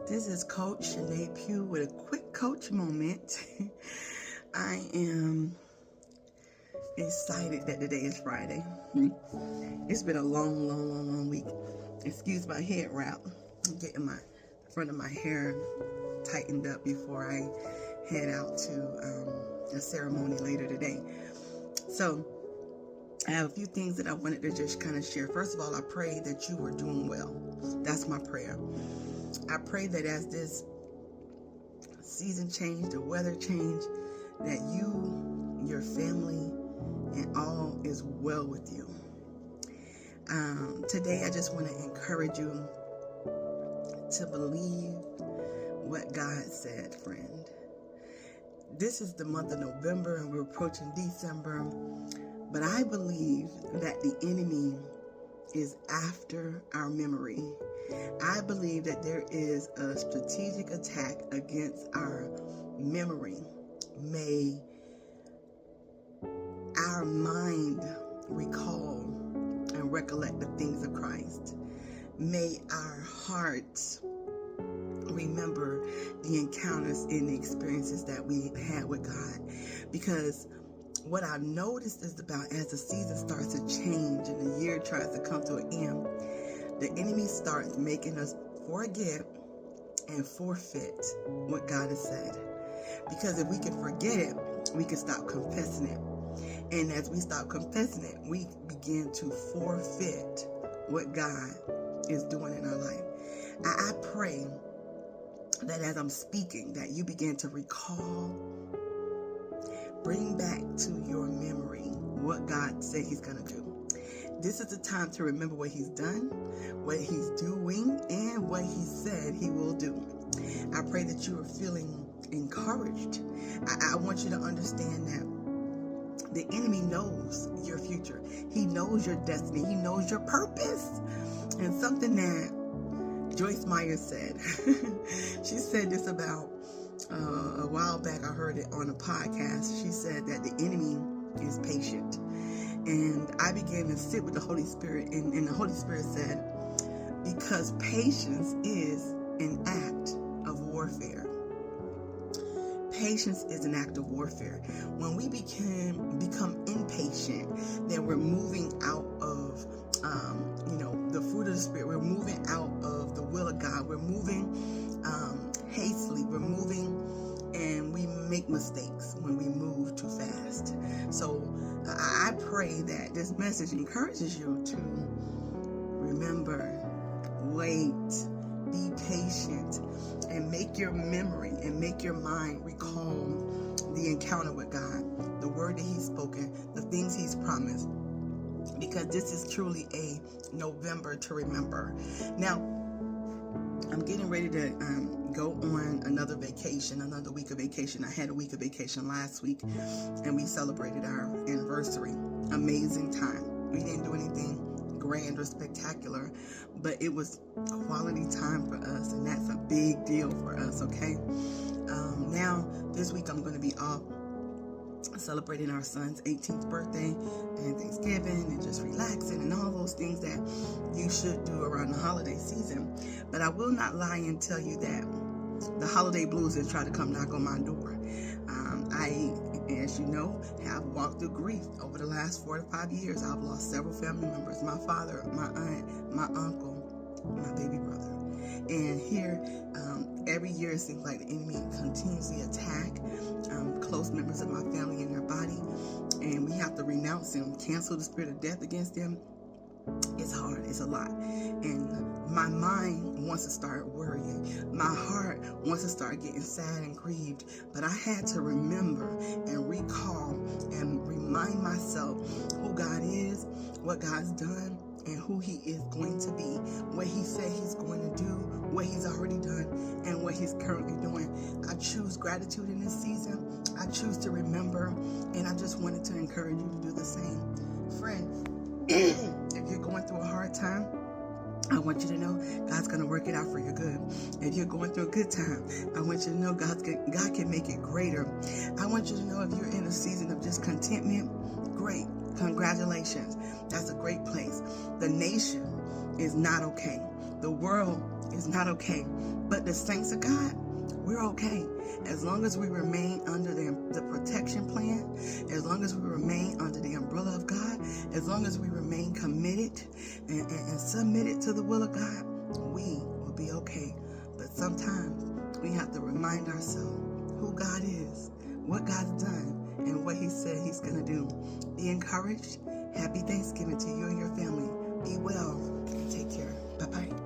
This is Coach Shanae Pugh with a quick coach moment. I am excited that today is Friday. It's been a long week. Excuse my head wrap. I'm getting my front of my hair tightened up before I head out to a ceremony later today. So I have a few things that I wanted to just kind of share. First of all, I pray that you are doing well. That's my prayer. I pray that as this season change, the weather change, that you, your family, and all is well with you. Today, I just want to encourage you to believe what God said, friend. This is the month of November, and we're approaching December, but I believe that the enemy is after our memory. I believe that there is a strategic attack against our memory. May our mind recall and recollect the things of Christ. May our hearts remember the encounters and the experiences that we had with God. Because what I've noticed is about as the season starts to change and the year tries to come to an end, the enemy starts making us forget and forfeit what God has said. Because if we can forget it, we can stop confessing it. And as we stop confessing it, we begin to forfeit what God is doing in our life. I pray that as I'm speaking, that you begin to recall, bring back to your memory what God said He's going to do. This is the time to remember what He's done, what He's doing, and what He said He will do. I pray that you are feeling encouraged. I want you to understand that the enemy knows your future. He knows your destiny. He knows your purpose. And something that Joyce Meyer said, she said this about a while back. I heard it on a podcast. She said that the enemy is patient. And I began to sit with the Holy Spirit, and the Holy Spirit said, because patience is an act of warfare. Patience is an act of warfare. When we become impatient, then we're moving out of, the fruit of the Spirit. We're moving out of the will of God. We're moving hastily. We're moving, and we make mistakes when we move too fast. So I pray that this message encourages you to remember, wait, be patient, and make your memory and make your mind recall the encounter with God, the word that He's spoken, the things He's promised, because this is truly a November to remember. Now, I'm getting ready to go on another week of vacation. I had a week of vacation last week, and we celebrated our anniversary. Amazing time. We didn't do anything grand or spectacular, but it was quality time for us, and that's a big deal for us, okay? Now, this week I'm going to be off celebrating our son's 18th birthday and Thanksgiving and just relaxing and all those things that you should do around the holiday season. But I will not lie and tell you that the holiday blues has tried to come knock on my door. I, as you know, have walked through grief over the last 4 to 5 years. I've lost several family members, my father, my aunt, my uncle, my baby brother. And here, every year it seems like the enemy continuously attack close members of my family and their body, and we have to renounce them, cancel the spirit of death against them. It's hard, it's a lot, and my mind wants to start worrying. My heart wants to start getting sad and grieved, but I had to remember and recall and remind myself who God is, what God's done, and who He is going to be, what He said He's going to do, what He's already done, and what He's currently doing. I choose gratitude in this season. I choose to remember, and I just wanted to encourage you to do the same. Friend, if you're going through a hard time, I want you to know God's going to work it out for your good. If you're going through a good time, I want you to know God can make it greater. I want you to know if you're in a season of just contentment, great. Congratulations. That's a great place. The nation is not okay. The world is not okay. But the saints of God, we're okay. As long as we remain under the protection plan, as long as we remain under the umbrella of God, as long as we remain committed and submitted to the will of God, we will be okay. But sometimes we have to remind ourselves who God is, what God's done, and what he said he's going to do. Be encouraged. Happy Thanksgiving to you and your family. Be well and take care. Bye-bye.